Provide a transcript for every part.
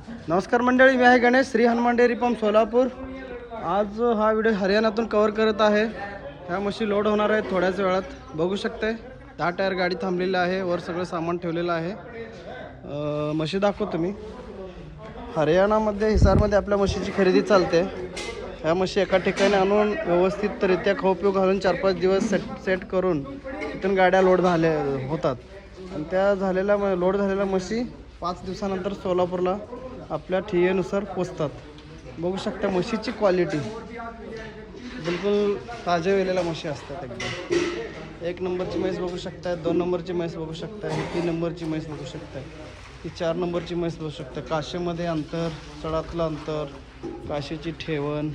नमस्कार मंडळी, मी आहे गणेश, श्री हनुमान डेअरी फार्म सोलापूर। आज हा व्हिडिओ हरियाणातून कव्हर करत आहे। ह्या म्हशी लोड होणार आहेत थोड्याच वेळात, बघू शकते। 10 टायर गाडी थांबलेली आहे, वर सगळं सामान ठेवलेलं आहे। म्हशी दाखवतो मी। हरियाणामध्ये हिसारमध्ये आपल्या म्हशीची खरेदी चालते। ह्या म्हशी एका ठिकाणी आणून व्यवस्थितरित्या खाऊ-पिऊ घालून 4-5 दिवस सेट करून तिथून गाड्या लोड होतात आणि त्या लोड झालेल्या म्हशी 5 दिवसानंतर सोलापूरला आपल्या ठियेनुसार पोचतात। बघू शकता म्हशीची क्वालिटी बिलकुल ताजे वेलेल्या म्हशी असतात। एकदम 1 नंबरची म्हैस बघू शकता, 2 नंबरची म्हैस बघू शकता, 3 नंबरची म्हैस बघू शकता, ही 4 नंबरची म्हैस बघू शकता। काशीमध्ये अंतर, चढातलं अंतर, काशीची ठेवण,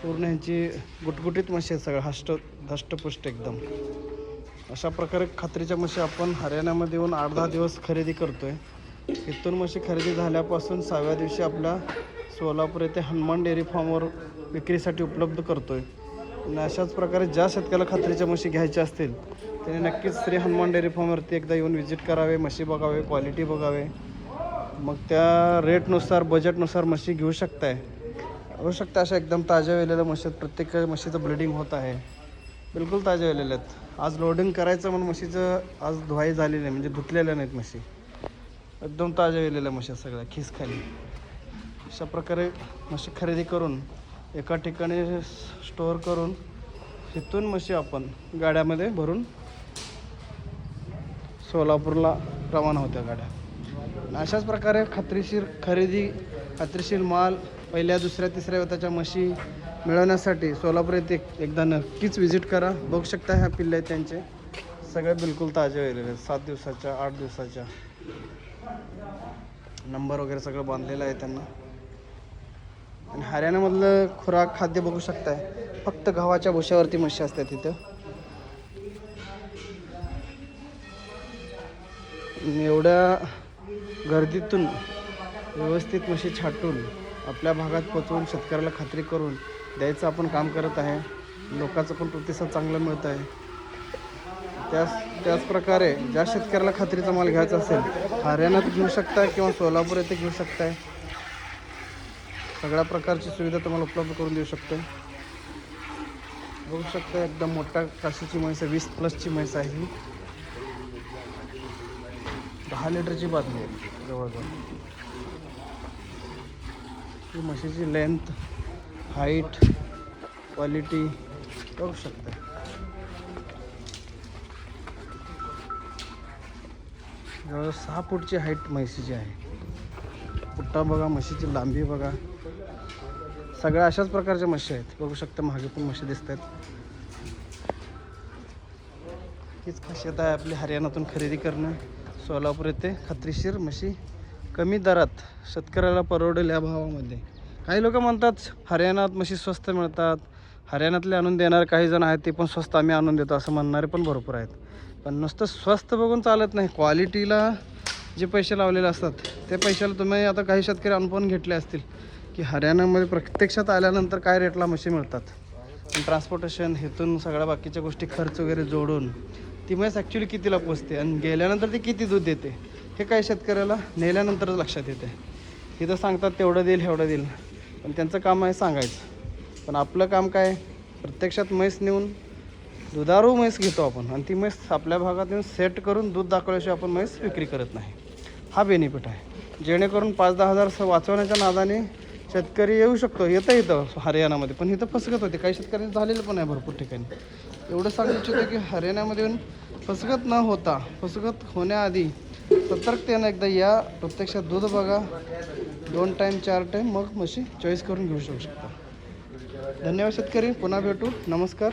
पूर्ण ह्यांची गुटगुटीत म्हशी आहेत सगळं, धष्टपुष्ट एकदम। अशा प्रकारे खात्रीच्या म्हशी आपण हरियाणामध्ये येऊन 8-10 दिवस खरेदी करतोय। इथून म्हशी खरेदी झाल्यापासून 6व्या दिवशी आपल्या सोलापूर येथे हनुमान डेअरी फार्मवर विक्रीसाठी उपलब्ध करतोय। आणि अशाच प्रकारे ज्या शेतकऱ्याला खात्रीच्या म्हशी घ्यायच्या असतील त्याने नक्कीच श्री हनुमान डेअरी फार्मवरती एकदा येऊन व्हिजिट करावे, म्हशी बघावे, क्वालिटी बघावे, मग त्या रेटनुसार बजेटनुसार म्हशी घेऊ शकताय। होऊ शकता अशा एकदम ताज्या वेलेल्या म्हशी, प्रत्येक म्हशीचं ब्लिडिंग होत आहे, बिलकुल ताज्या वेलेल्या आहेत। आज लोडिंग करायचं म्हणून म्हशीचं आज धुवाई झाली नाही, म्हणजे धुतलेल्या नाहीत म्हशी, एकदम ताज्या वेलेल्या म्हशी सगळ्या खिस खाली। अशा प्रकारे म्हशी खरेदी करून एका ठिकाणी स्टोअर करून तिथून म्हशी आपण गाड्यामध्ये भरून सोलापूरला रवाना होत्या गाड्या। अशाच प्रकारे खात्रीशीर खरेदी, खात्रीशीर माल पहिल्या, दुसऱ्या, तिसऱ्या वेताच्या म्हशी मिळवण्यासाठी सोलापूर येथे एकदा नक्कीच व्हिजिट करा। बघू शकता ह्या पिल्ले आहेत त्यांचे, सगळे बिलकुल ताजे वेलेले, 7 दिवसाच्या, 8 दिवसाच्या, नंबर वगैरे सगळं बांधलेलं आहे त्यांना। आणि हरियाणामधलं खुराक खाद्य बघू शकताय, फक्त गव्हाच्या भुशावरती म्हशी असतात तिथं। एवढ्या गर्दीतून व्यवस्थित म्हशी छाटून आपल्या भागात पोचवून शेतकऱ्याला खात्री करून द्यायचं आपण काम करत आहे। लोकांचं पण प्रतिसाद चांगला मिळत आहे। त्याचप्रकारे ज्या शेतकऱ्याला खात्रीचा माल घ्यायचा असेल हरियाणात घेऊ शकताय किंवा सोलापूर येथे घेऊ शकताय। सगळ्या प्रकारची सुविधा तुम्हाला उपलब्ध करून देऊ शकतो। बघू शकता एकदम मोठा काशीची म्हैस आहे, 20+ म्हैस आहे ही, 10 लिटरची बाटली आहे जवळजवळ। ही म्हशीची लेंथ, हाईट, क्वालिटी बघू शकता। जवळ 6 फूटची हाईट म्हशीची आहे। पुट्टा बघा, म्हशीची लांबी बघा, सगळ्या अशाच प्रकारच्या म्हशी आहेत। बघू शकता मागे पण म्हशी दिसत आहेत। हीच खासियत आहे आपली हरियाणातून खरेदी करणं। सोलापूर येथे खात्रीशीर म्हशी कमी दरात शेतकऱ्याला परवडेल या भावामध्ये। काही लोक म्हणतात हरियाणात म्हशी स्वस्त मिळतात, हरियाणातले आणून देणारे काही जण आहेत ते पण स्वस्त आम्ही आणून देतो असं म्हणणारे पण भरपूर आहेत। पण नुसतं स्वस्त बघून चालत नाही, क्वालिटीला जे पैसे लावलेले असतात ते पैशाला तुम्ही आता काही शेतकरी अनुभवून घेतले असतील की हरियाणामध्ये प्रत्यक्षात आल्यानंतर काय रेटला म्हशी मिळतात। ट्रान्सपोर्टेशन हेतून सगळ्या बाकीच्या गोष्टी खर्च वगैरे जोडून ती म्हैस ॲक्च्युली कितीला पोचते आणि गेल्यानंतर ती किती दूध देते हे काही शेतकऱ्याला नेल्यानंतरच लक्षात येते। इथं सांगतात तेवढं देईल, एवढं देईल, पण त्यांचं काम आहे सांगायचं। पण आपलं काम काय, प्रत्यक्षात म्हैस नेऊन दुधारू म्हैस घेतो आपण आणि ती म्हैस आपल्या भागात येऊन सेट करून दूध दाखवल्याशिवाय आपण म्हैस विक्री करत नाही। हा बेनिफिट आहे, जेणेकरून 5-10 हजार वाचवण्याच्या नादाने शेतकरी येऊ शकतो, इथं हरियाणामध्ये, पण इथं फसगत होते। काही शेतकऱ्यांनी झालेलं पण आहे भरपूर ठिकाणी। एवढं सांगू इच्छितो की हरियाणामध्ये येऊन फसगत न होता, फसगत होण्याआधी सतर्कतेनं एकदा या, प्रत्यक्षात दूध बघा, 2 टाईम 4 टाईम, मग म्हशी चॉईस करून घेऊ शकता। धन्यवाद शेतकरी, पुन्हा भेटू, नमस्कार।